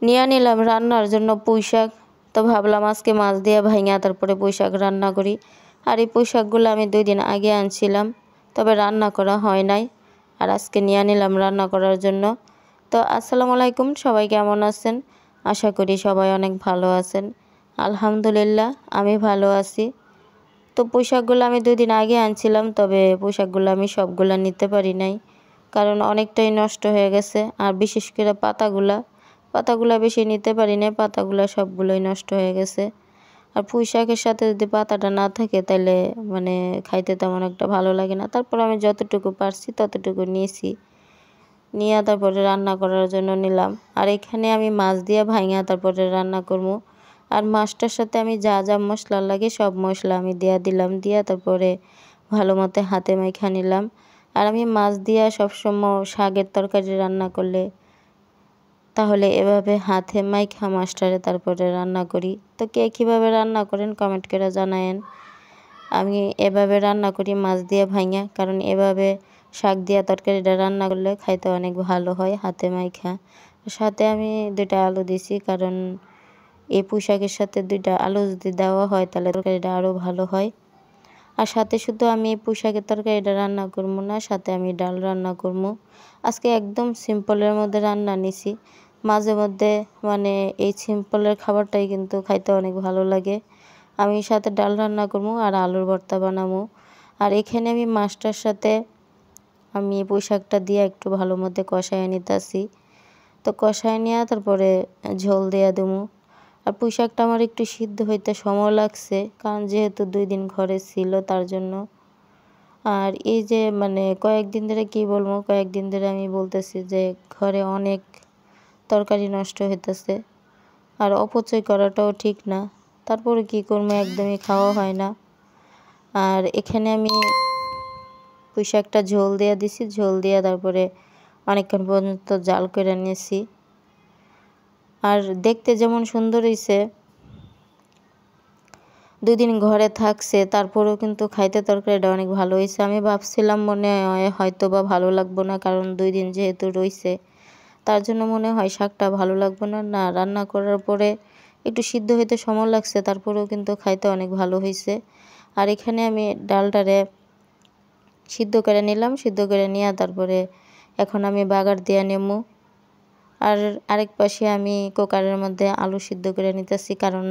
নিয়ে নিলাম রান্নার জন্য পুঁই শাক। তো ভাবলাম আজকে মাছ দিয়ে ভাইঙা তারপরে পুঁই শাক রান্না করি। আর এই পুঁই শাকগুলো আমি 2 দিন আগে আনছিলাম, তবে রান্না করা হয় নাই। আর আজকে নিয়ে নিলাম রান্না করার জন্য। তো আসসালামু আলাইকুম, সবাই কেমন আছেন? আশা করি সবাই অনেক ভালো আছেন। আলহামদুলিল্লাহ আমি ভালো আছি। তো পুঁই শাকগুলো আমি 2 দিন আগে আনছিলাম, তবে পুঁই শাকগুলো আমি সবগুলা নিতে পারি নাই, কারণ অনেকটাই নষ্ট হয়ে গেছে। আর বিশেষ করে পাতাগুলা বেশি নিতে পারি নাই, পাতাগুলা সবগুলোই নষ্ট হয়ে গেছে। আর পুঁই শাকের সাথে যদি পাতাটা না থাকে তাহলে মানে খাইতে তেমন একটা ভালো লাগে না। তারপর আমি যতটুকু পারছি ততটুকু নিয়েছি, নিয়ে তারপরে রান্না করার জন্য নিলাম। আর এখানে আমি মাছ দিয়ে ভাইঙা তারপরে রান্না করবো। আর মাছটার সাথে আমি যা যা মশলা লাগে সব মশলা আমি দিলাম, দিয়া তারপরে ভালো মতো হাতে মাইখা নিলাম। আর আমি মাছ দিয়া সবসময় শাকের তরকারি রান্না করলে তাহলে এভাবে হাতে মাইখা মাছটারে তারপরে রান্না করি। তো কে কীভাবে রান্না করেন কমেন্ট করে জানায়েন। আমি এভাবে রান্না করি মাছ দিয়ে ভাইঙা, কারণ এভাবে শাক দিয়া তরকারিটা রান্না করলে খাইতে অনেক ভালো হয় হাতে মাইখা। সাথে আমি 2টা আলু দিছি, কারণ এই পুঁই শাকের সাথে 2টা আলু যদি দেওয়া হয় তাহলে তরকারিটা আরও ভালো হয়। আর সাথে শুধু আমি পুঁই শাকের তরকারিটা রান্না করবো না, সাথে আমি ডাল রান্না করবো। আজকে একদম সিম্পলের মধ্যে রান্না নিছি। মাঝে মধ্যে মানে এই সিম্পলের খাবারটাই কিন্তু খাইতে অনেক ভালো লাগে। আমি সাথে ডাল রান্না করবো আর আলুর ভর্তা বানাবো। আর এখানে আমি মাছটার সাথে আমি পুঁই শাকটা দিয়ে একটু ভালো মধ্যে কষায় নিতেছি। তো কষায় নিয়ে তারপরে ঝোল দিয়ে দেবো। আর পুঁই শাকটা আমার একটু সিদ্ধ হইতে সময় লাগছে, কারণ যেহেতু 2 দিন ঘরে ছিল তার জন্য। আর এই যে মানে কয়েকদিন ধরে কি বলবো, কয়েকদিন ধরে আমি বলতেছি যে ঘরে অনেক তরকারি নষ্ট হইতেছে। আর অপচয় করাটাও ঠিক না, তারপরে কি করবো, একদমই খাওয়া হয় না। আর এখানে আমি পুঁই শাকটা ঝোল দিয়ে দিছি, ঝোল দিয়ে তারপরে অনেকক্ষণ পর্যন্ত জাল করে নিয়েছি। আর দেখতে যেমন সুন্দর হয়েছে, 2 দিন ঘরে থাকছে তারপরেও কিন্তু খাইতে তরকারিটা অনেক ভালো হয়েছে। আমি ভাবছিলাম মনে হয় হয়তো বা ভালো লাগবো না, কারণ 2 দিন যেহেতু রইছে তার জন্য মনে হয় শাকটা ভালো লাগবে না। না, রান্না করার পরে একটু সিদ্ধ হইতে সময় লাগছে, তারপরেও কিন্তু খাইতে অনেক ভালো হয়েছে। আর এখানে আমি ডালটারে সিদ্ধ করে নিলাম, সিদ্ধ করে নিয়ে তারপরে এখন আমি বাগার দিয়ে নেবো। আর আরেক পাশে আমি কুকারের মধ্যে আলু সিদ্ধ করে নিতেছি, কারণ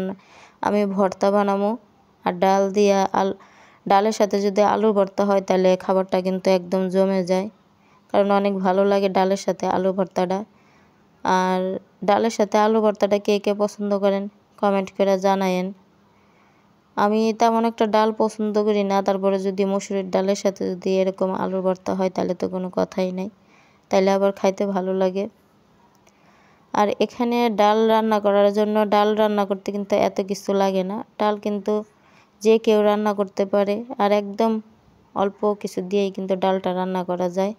আমি ভর্তা বানাবো। আর ডালের সাথে যদি আলুর ভর্তা হয় তাহলে খাবারটা কিন্তু একদম জমে যায়, কারণ অনেক ভালো লাগে ডালের সাথে আলু ভর্তাটা। আর ডালের সাথে আলু ভর্তাটা কে কে পছন্দ করেন কমেন্ট করে জানায়েন। আমি তেমন একটা ডাল পছন্দ করি না, তারপরে যদি মসুরের ডালের সাথে যদি এরকম আলুর ভর্তা হয় তাহলে তো কোনো কথাই নেই, তাইলে আবার খাইতে ভালো লাগে। আর এখানে ডাল রান্না করার জন্য, ডাল রান্না করতে কিন্তু এত কিছু লাগে না, ডাল কিন্তু যে কেউ রান্না করতে পারে। আর একদম অল্প কিছু দিয়েই কিন্তু ডালটা রান্না করা যায়।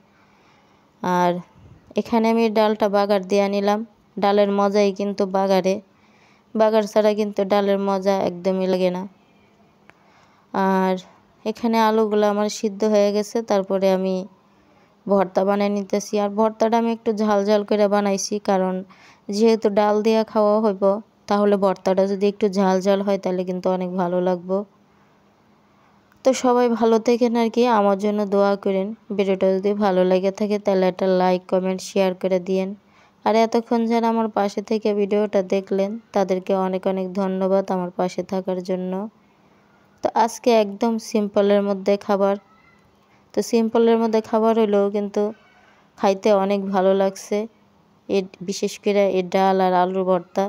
আর এখানে আমি ডালটা বাগার দিয়ে নিলাম। ডালের মজাই কিন্তু বাগার ছাড়া কিন্তু ডালের মজা একদমই লাগে না। আর এখানে আলুগুলো আমার সিদ্ধ হয়ে গেছে, তারপরে আমি ভর্তা বানিয়ে নিতেছি। আর ভর্তাটা আমি একটু ঝাল ঝাল করে বানাইছি, কারণ যেহেতু ডাল দিয়ে খাওয়া হইব, তাহলে ভর্তাটা যদি একটু ঝাল ঝাল হয় তাহলে কিন্তু অনেক ভালো লাগবো। তো সবাই ভালো থাকেন, আর কি আমার জন্য দোয়া করেন। ভিডিওটা যদি ভালো লাগে থাকে তাহলে একটা লাইক কমেন্ট শেয়ার করে দিয়েন। আর এতক্ষণ যারা আমার পাশে থেকে ভিডিওটা দেখলেন তাদেরকে অনেক অনেক ধন্যবাদ আমার পাশে থাকার জন্য। তো আজকে একদম সিম্পলের মধ্যে খাবার, তো সিম্পলের মধ্যে খাবার হলেও কিন্তু খাইতে অনেক ভালো লাগছে। বিশেষ করে এই ডাল আর আলুর ভর্তা।